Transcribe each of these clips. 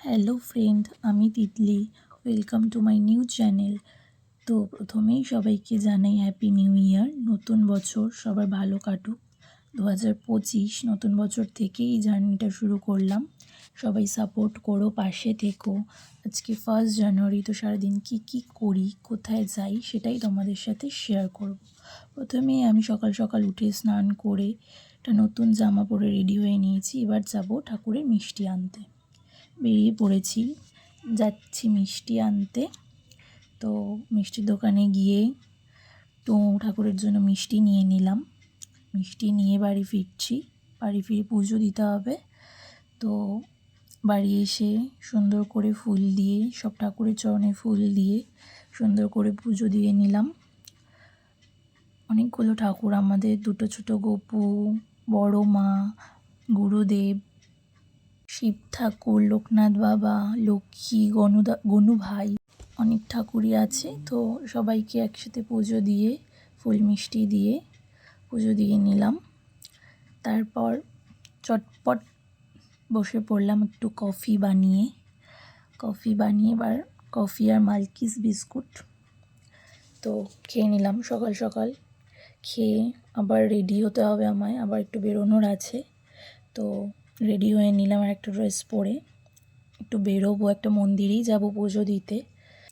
Hello friend, আমি Titli. Welcome to my new channel. তো প্রথমেই সবাইকে জানাই হ্যাপি নিউ ইয়ার। নতুন বছর সবার ভালো কাটুক। 2025 নতুন বছর থেকেই এই জার্নিটা শুরু করলাম। সবাই সাপোর্ট করো, পাশে থেকো। আজকে 1 জানুয়ারি, তো সারাদিন কী করি, কোথায় যাই সেটাই তোমাদের সাথে শেয়ার করব। প্রথমেই আমি সকাল সকাল উঠে স্নান করে একটা নতুন জামা পরে রেডি হয়ে নিয়েছি। এবার যাব ঠাকুরের মিষ্টি আনতে। বেরিয়ে পড়েছি, যাচ্ছি মিষ্টি আনতে। তো মিষ্টির দোকানে গিয়ে তো ঠাকুরের জন্য মিষ্টি নিয়ে নিলাম। মিষ্টি নিয়ে বাড়ি ফিরছি। বাড়ি ফিরে পুজো দিতে হবে। তো বাড়ি এসে সুন্দর করে ফুল দিয়ে, সব ঠাকুরের চরণে ফুল দিয়ে সুন্দর করে পুজো দিয়ে নিলাম। অনেকগুলো ঠাকুর আমাদের, দুটো ছোটো গপু, বড় মা, গুরুদেব, শিব ঠাকুর, লোকনাথ বাবা, লক্ষ্মী, গনু ভাই, অনেক ঠাকুরই আছে। তো সবাইকে একসাথে পুজো দিয়ে, ফুল মিষ্টি দিয়ে পুজো দিয়ে নিলাম। তারপর চটপট বসে পড়লাম একটু কফি বানিয়ে এবার কফি আর মালকিস বিস্কুট তো খেয়ে নিলাম সকাল সকাল। খেয়ে আবার রেডি হতে হবে আমায়, আবার একটু বেরোনোর আছে। তো রেডি হয়ে নিলাম, আর একটা ড্রেস পরে একটু বেরোবো, একটা মন্দিরেই যাব পুজো দিতে।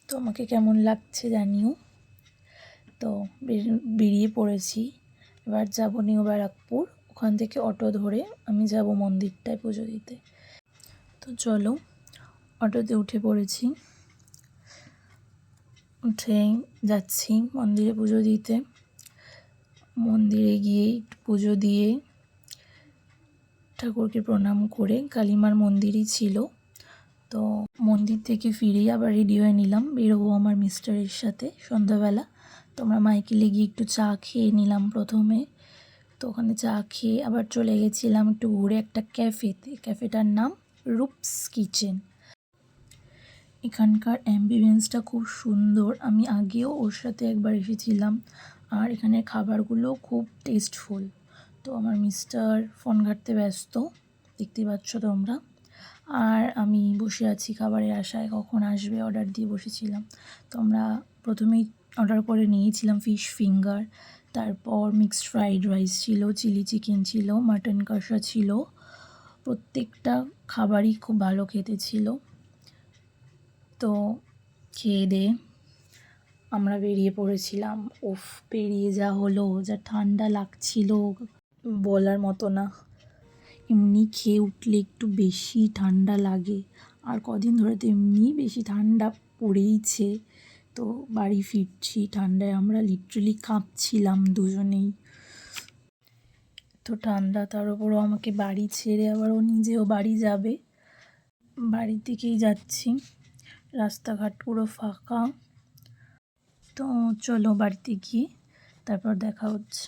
তো আমাকে কেমন লাগছে জানিও। তো বেরিয়ে পড়েছি। এবার যাবো নিউ ব্যারাকপুর। ওখান থেকে অটো ধরে আমি যাব মন্দিরটায় পুজো দিতে। তো চলো, অটোতে উঠে পড়েছি। উঠে যাচ্ছি মন্দিরে পুজো দিতে। মন্দিরে গিয়ে একটু পুজো দিয়ে ঠাকুরকে প্রণাম করে, কালীমার মন্দিরই ছিল। তো মন্দির থেকে ফিরেই আবার রেডি হয়ে নিলাম, বেরোবো আমার মিস্টারের সাথে সন্ধ্যাবেলা। তো আমরা মাইকেলে গিয়ে একটু চা খেয়ে নিলাম প্রথমে। তো ওখানে চা খেয়ে আবার চলে গেছিলাম একটু ঘুরে একটা ক্যাফেতে। ক্যাফেটার নাম রূপস কিচেন। এখানকার অ্যাম্বিয়েন্সটা খুব সুন্দর। আমি আগেও ওর সাথে একবার এসেছিলাম, আর এখানের খাবারগুলো খুব টেস্টফুল। তো আমার মিস্টার ফোন ঘাঁটতে ব্যস্ত, দেখতে পাচ্ছ তোমরা। আর আমি বসে আছি খাবারের আশায়, কখন আসবে অর্ডার দিয়ে বসেছিলাম। তো আমরা প্রথমেই অর্ডার করে নিয়েছিলাম ফিশ ফিঙ্গার, তারপর মিক্সড ফ্রাইড রাইস ছিল, চিলি চিকেন ছিল, মাটন কষা ছিল। প্রত্যেকটা খাবারই খুব ভালো খেতে ছিল। তো খেয়ে দিয়ে আমরা বেরিয়ে পড়েছিলাম। বেরিয়ে যা হলো, যা ঠান্ডা লাগছিল বলার মতো না। এমনি খেয়ে উঠলে একটু বেশি ঠান্ডা লাগে, আর কদিন ধরে তো এমনি বেশি ঠান্ডা পড়েইছে। তো বাড়ি ফিরছি ঠান্ডায়, আমরা লিটারেলি কাঁপছিলাম দুজনেই। তো ঠান্ডা, তার উপরও আমাকে বাড়ি ছেড়ে আবার ও নিজেও বাড়ি যাবে। বাড়ির দিকেই যাচ্ছি, রাস্তাঘাট পুরো ফাঁকা। তো চলো বাড়িতে গিয়ে তারপর দেখা হচ্ছে।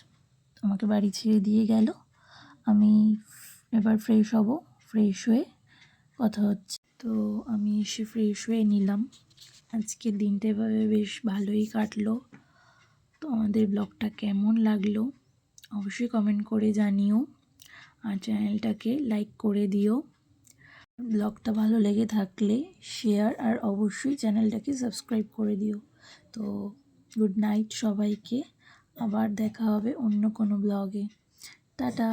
আমাকে বাড়ি ছেড়ে দিয়ে গেল, আমি এবার ফ্রেশ হব। ফ্রেশ হয়ে কথা হচ্ছে। তো আমি এসে ফ্রেশ হয়ে নিলাম। আজকের দিনটা এভাবে বেশ ভালোই কাটলো। তো আমাদের ব্লগটা কেমন লাগলো অবশ্যই কমেন্ট করে জানিও, আর চ্যানেলটাকে লাইক করে দিও। ব্লগটা ভালো লেগে থাকলে শেয়ার, আর অবশ্যই চ্যানেলটাকে সাবস্ক্রাইব করে দিও। তো গুড নাইট সবাইকে, আবার দেখা হবে অন্য কোনো ব্লগে। টাটা।